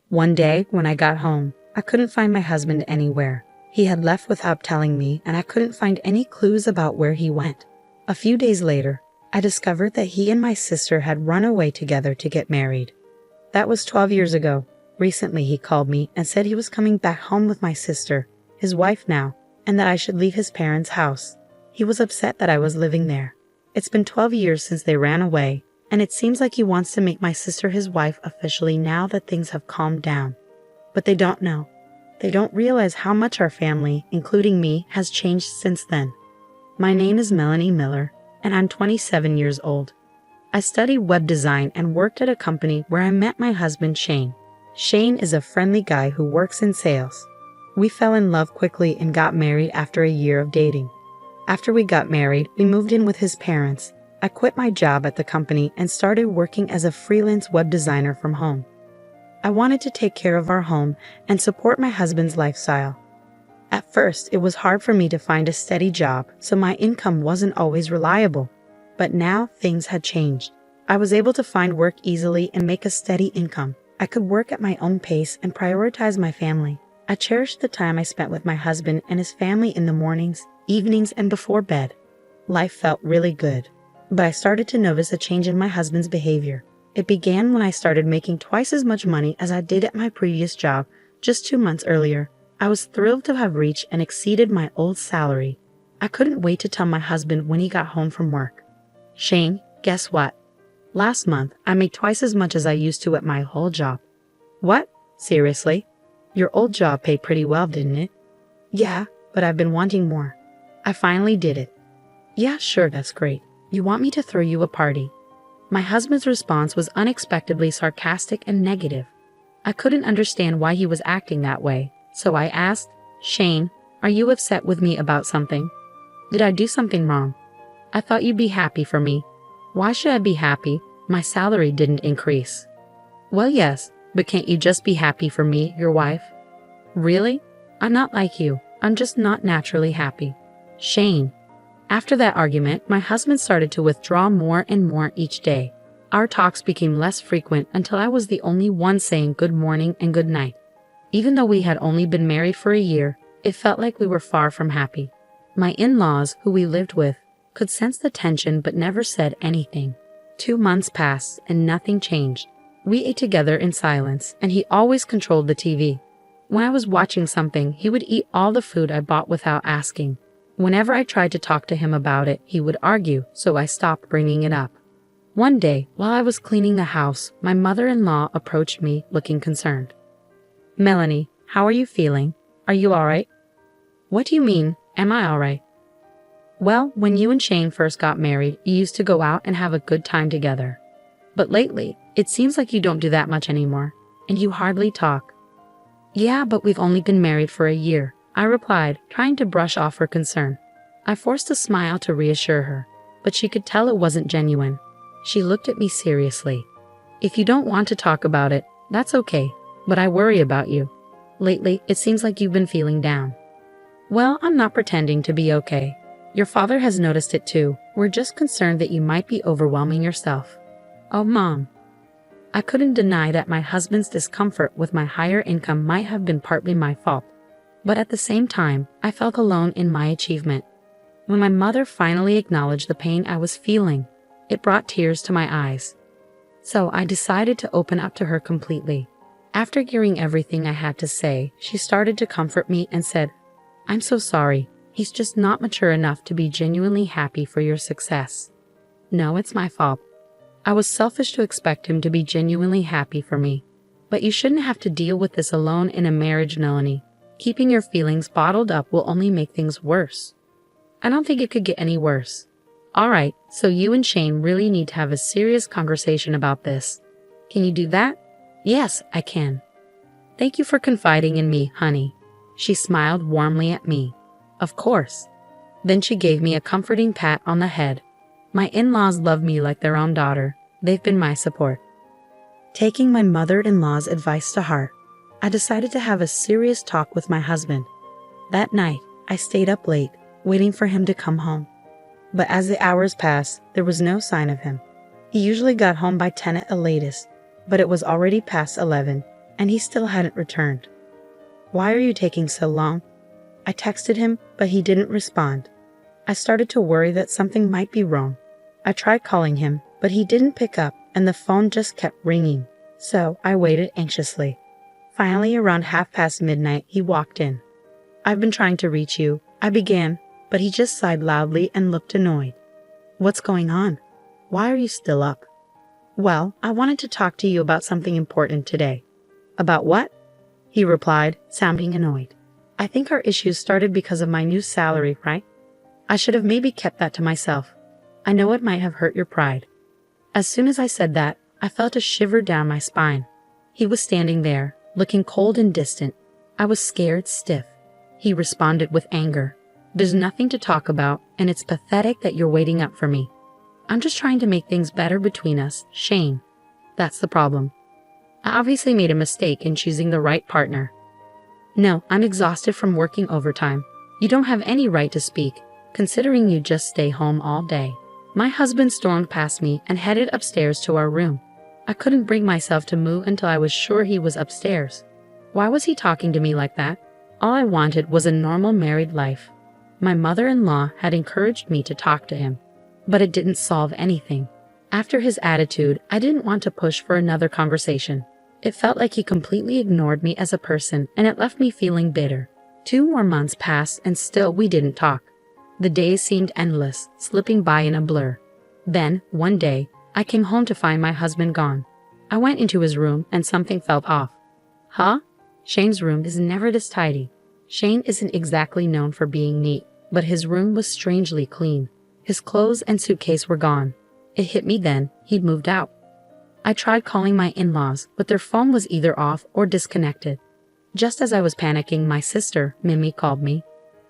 One day, when I got home, I couldn't find my husband anywhere. He had left without telling me, and I couldn't find any clues about where he went. A few days later, I discovered that he and my sister had run away together to get married. That was 12 years ago. Recently, he called me and said he was coming back home with my sister, his wife now, and that I should leave his parents' house. He was upset that I was living there. It's been 12 years since they ran away, and it seems like he wants to make my sister his wife officially now that things have calmed down. But they don't know. They don't realize how much our family, including me, has changed since then. My name is Melanie Miller, and I'm 27 years old. I studied web design and worked at a company where I met my husband, Shane. Shane is a friendly guy who works in sales. We fell in love quickly and got married after a year of dating. After we got married, we moved in with his parents. I quit my job at the company and started working as a freelance web designer from home. I wanted to take care of our home and support my husband's lifestyle. At first, it was hard for me to find a steady job, so my income wasn't always reliable. But now things had changed. I was able to find work easily and make a steady income. I could work at my own pace and prioritize my family. I cherished the time I spent with my husband and his family in the mornings, evenings, and before bed. Life felt really good. But I started to notice a change in my husband's behavior. It began when I started making twice as much money as I did at my previous job just 2 months earlier. I was thrilled to have reached and exceeded my old salary. I couldn't wait to tell my husband when he got home from work. Shane, guess what? Last month, I made twice as much as I used to at my whole job. What? Seriously? Your old job paid pretty well, didn't it? Yeah, but I've been wanting more. I finally did it. Yeah, sure, that's great. You want me to throw you a party? My husband's response was unexpectedly sarcastic and negative. I couldn't understand why he was acting that way, so I asked, Shane, are you upset with me about something? Did I do something wrong? I thought you'd be happy for me. Why should I be happy? My salary didn't increase. Well, yes, but can't you just be happy for me, your wife? Really? I'm not like you. I'm just not naturally happy. Shane. After that argument, my husband started to withdraw more and more each day. Our talks became less frequent until I was the only one saying good morning and good night. Even though we had only been married for a year, it felt like we were far from happy. My in-laws, who we lived with, could sense the tension but never said anything. 2 months passed and nothing changed. We ate together in silence, and he always controlled the TV. When I was watching something, he would eat all the food I bought without asking. Whenever I tried to talk to him about it, he would argue, so I stopped bringing it up. One day, while I was cleaning the house, my mother-in-law approached me looking concerned. Melanie, how are you feeling? Are you all right? What do you mean, am I all right? Well, when you and Shane first got married, you used to go out and have a good time together. But lately, it seems like you don't do that much anymore, and you hardly talk. Yeah, but we've only been married for a year, I replied, trying to brush off her concern. I forced a smile to reassure her, but she could tell it wasn't genuine. She looked at me seriously. If you don't want to talk about it, that's okay, but I worry about you. Lately, it seems like you've been feeling down. Well, I'm not pretending to be okay. Your father has noticed it too. We're just concerned that you might be overwhelming yourself. Oh, Mom. I couldn't deny that my husband's discomfort with my higher income might have been partly my fault. But at the same time, I felt alone in my achievement. When my mother finally acknowledged the pain I was feeling, it brought tears to my eyes. So I decided to open up to her completely. After hearing everything I had to say, she started to comfort me and said, I'm so sorry. He's just not mature enough to be genuinely happy for your success. No, it's my fault. I was selfish to expect him to be genuinely happy for me. But you shouldn't have to deal with this alone in a marriage, Melanie. Keeping your feelings bottled up will only make things worse. I don't think it could get any worse. All right, so you and Shane really need to have a serious conversation about this. Can you do that? Yes, I can. Thank you for confiding in me, honey. She smiled warmly at me. Of course. Then she gave me a comforting pat on the head. My in-laws love me like their own daughter. They've been my support. Taking my mother-in-law's advice to heart, I decided to have a serious talk with my husband. That night, I stayed up late, waiting for him to come home. But as the hours passed, there was no sign of him. He usually got home by 10 at the latest, but it was already past 11, and he still hadn't returned. "Why are you taking so long?" I texted him, but he didn't respond. I started to worry that something might be wrong. I tried calling him, but he didn't pick up, and the phone just kept ringing. So I waited anxiously. Finally, around midnight, he walked in. "I've been trying to reach you," I began, but he just sighed loudly and looked annoyed. "What's going on? Why are you still up?" "Well, I wanted to talk to you about something important today." "About what?" he replied, sounding annoyed. "I think our issues started because of my new salary, right? I should have maybe kept that to myself. I know it might have hurt your pride." As soon as I said that, I felt a shiver down my spine. He was standing there, looking cold and distant. I was scared stiff. He responded with anger. "There's nothing to talk about, and it's pathetic that you're waiting up for me. I'm just trying to make things better between us, Shane. That's the problem. I obviously made a mistake in choosing the right partner." "No, I'm exhausted from working overtime. You don't have any right to speak, considering you just stay home all day." My husband stormed past me and headed upstairs to our room. I couldn't bring myself to move until I was sure he was upstairs. Why was he talking to me like that? All I wanted was a normal married life. My mother-in-law had encouraged me to talk to him, but it didn't solve anything. After his attitude, I didn't want to push for another conversation. It felt like he completely ignored me as a person, and it left me feeling bitter. 2 more months passed and still we didn't talk. The days seemed endless, slipping by in a blur. Then, one day, I came home to find my husband gone. I went into his room and something felt off. "Huh? Shane's room is never this tidy." Shane isn't exactly known for being neat, but his room was strangely clean. His clothes and suitcase were gone. It hit me then, he'd moved out. I tried calling my in-laws, but their phone was either off or disconnected. Just as I was panicking, my sister, Mimi, called me.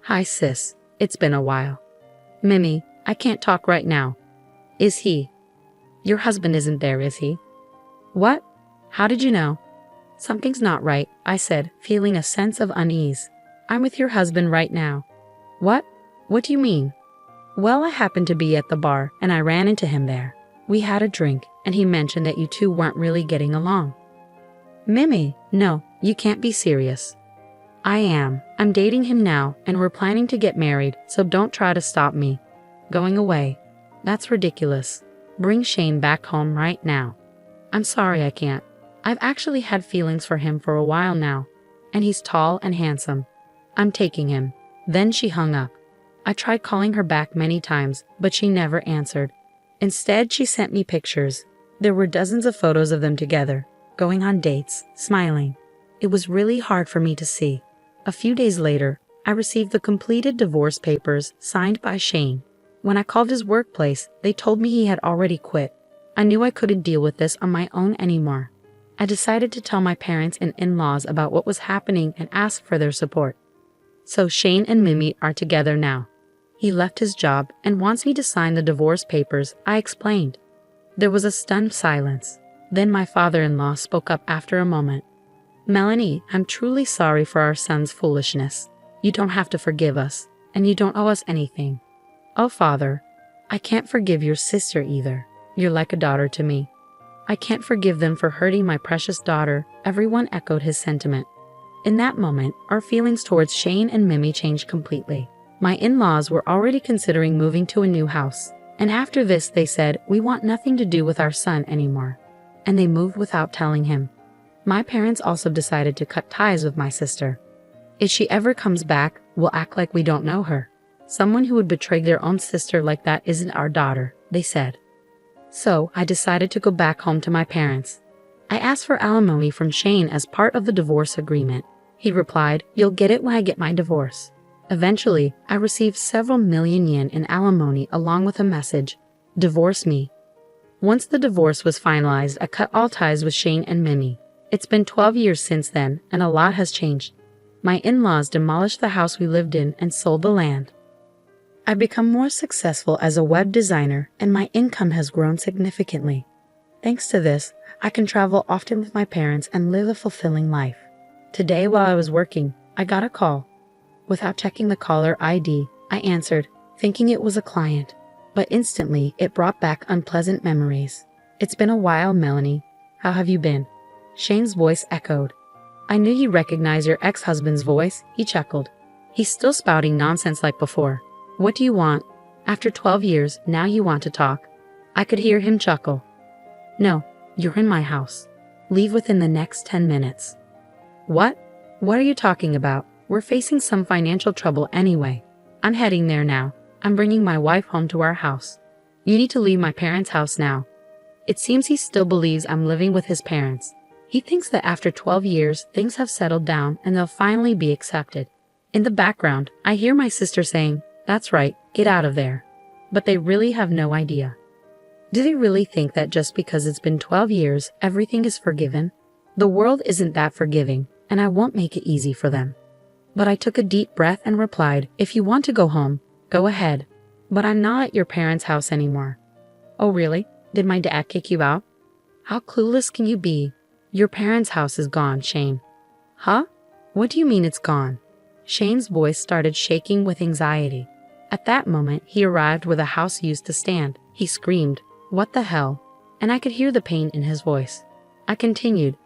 "Hi sis, it's been a while." "Mimi, I can't talk right now." "Is he? Your husband isn't there, is he?" "What? How did you know?" "Something's not right," I said, feeling a sense of unease. "I'm with your husband right now." "What? What do you mean?" "Well, I happened to be at the bar, and I ran into him there. We had a drink, and he mentioned that you two weren't really getting along." "Mimi, no, you can't be serious." "I am. I'm dating him now, and we're planning to get married, so don't try to stop me." "Going away? That's ridiculous. Bring Shane back home right now." "I'm sorry I can't. I've actually had feelings for him for a while now, and he's tall and handsome. I'm taking him." Then she hung up. I tried calling her back many times, but she never answered. Instead, she sent me pictures. There were dozens of photos of them together, going on dates, smiling. It was really hard for me to see. A few days later, I received the completed divorce papers signed by Shane. When I called his workplace, they told me he had already quit. I knew I couldn't deal with this on my own anymore. I decided to tell my parents and in-laws about what was happening and ask for their support. So Shane and Mimi are together now. He left his job and wants me to sign the divorce papers, I explained. There was a stunned silence. Then my father-in-law spoke up after a moment. "Melanie, I'm truly sorry for our son's foolishness. You don't have to forgive us, and you don't owe us anything." "Oh, Father, I can't forgive your sister either. You're like a daughter to me." "I can't forgive them for hurting my precious daughter," everyone echoed his sentiment. In that moment, our feelings towards Shane and Mimi changed completely. My in-laws were already considering moving to a new house, and after this they said, "We want nothing to do with our son anymore." And they moved without telling him. My parents also decided to cut ties with my sister. "If she ever comes back, we'll act like we don't know her. Someone who would betray their own sister like that isn't our daughter," they said. So I decided to go back home to my parents. I asked for alimony from Shane as part of the divorce agreement. He replied, "You'll get it when I get my divorce." Eventually, I received several million yen in alimony along with a message, "Divorce me." Once the divorce was finalized, I cut all ties with Shane and Mimi. It's been 12 years since then, and a lot has changed. My in-laws demolished the house we lived in and sold the land. I've become more successful as a web designer, and my income has grown significantly. Thanks to this, I can travel often with my parents and live a fulfilling life. Today, while I was working, I got a call. Without checking the caller ID, I answered, thinking it was a client, but instantly it brought back unpleasant memories. "It's been a while, Melanie. How have you been?" Shane's voice echoed. I knew you recognized your ex-husband's voice, he chuckled. He's still spouting nonsense like before. What do you want? After 12 years, now you want to talk? I could hear him chuckle. No, you're in my house. Leave within the next 10 minutes. What? What are you talking about? We're facing some financial trouble anyway. I'm heading there now. I'm bringing my wife home to our house. You need to leave my parents' house now. It seems he still believes I'm living with his parents. He thinks that after 12 years, things have settled down and they'll finally be accepted. In the background, I hear my sister saying, "That's right, get out of there." But they really have no idea. Do they really think that just because it's been 12 years, everything is forgiven? The world isn't that forgiving, and I won't make it easy for them. But I took a deep breath and replied, "If you want to go home, go ahead. But I'm not at your parents' house anymore." "Oh really? Did my dad kick you out?" "How clueless can you be? Your parents' house is gone, Shane." "Huh? What do you mean it's gone?" Shane's voice started shaking with anxiety. At that moment, he arrived where the house used to stand. He screamed, "What the hell?" And I could hear the pain in his voice. I continued,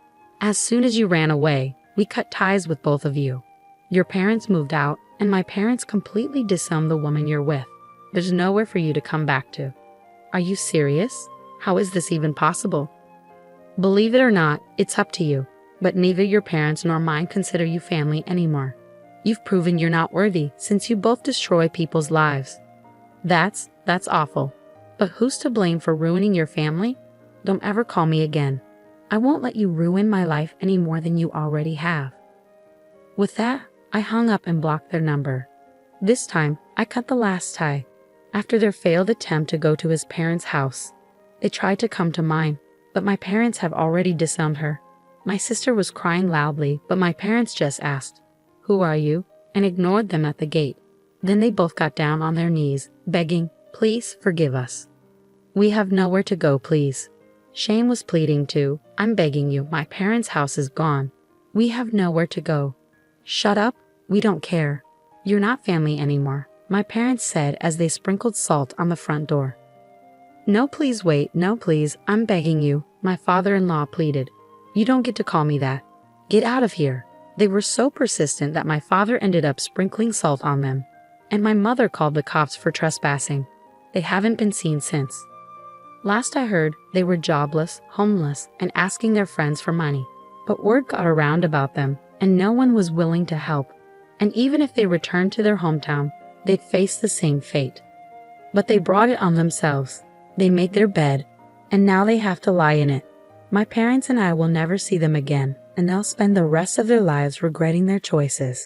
"As soon as you ran away, we cut ties with both of you. Your parents moved out, and my parents completely disowned the woman you're with. There's nowhere for you to come back to." "Are you serious? How is this even possible?" "Believe it or not, it's up to you, but neither your parents nor mine consider you family anymore. You've proven you're not worthy since you both destroy people's lives." That's awful. But who's to blame for ruining your family? Don't ever call me again. I won't let you ruin my life any more than you already have. With that, I hung up and blocked their number. This time, I cut the last tie. After their failed attempt to go to his parents' house, they tried to come to mine, but my parents have already disowned her. My sister was crying loudly, but my parents just asked, "Who are you?" and ignored them at the gate. Then they both got down on their knees, begging, "Please forgive us. We have nowhere to go, please." Shane was pleading too. "I'm begging you, my parents' house is gone. We have nowhere to go." "Shut up, we don't care. You're not family anymore," my parents said as they sprinkled salt on the front door. "No, please wait, no please, I'm begging you," my father-in-law pleaded. "You don't get to call me that. Get out of here." They were so persistent that my father ended up sprinkling salt on them, and my mother called the cops for trespassing. They haven't been seen since. Last I heard, they were jobless, homeless, and asking their friends for money. But word got around about them, and no one was willing to help. And even if they returned to their hometown, they'd face the same fate. But they brought it on themselves. They made their bed, and now they have to lie in it. My parents and I will never see them again, and they'll spend the rest of their lives regretting their choices.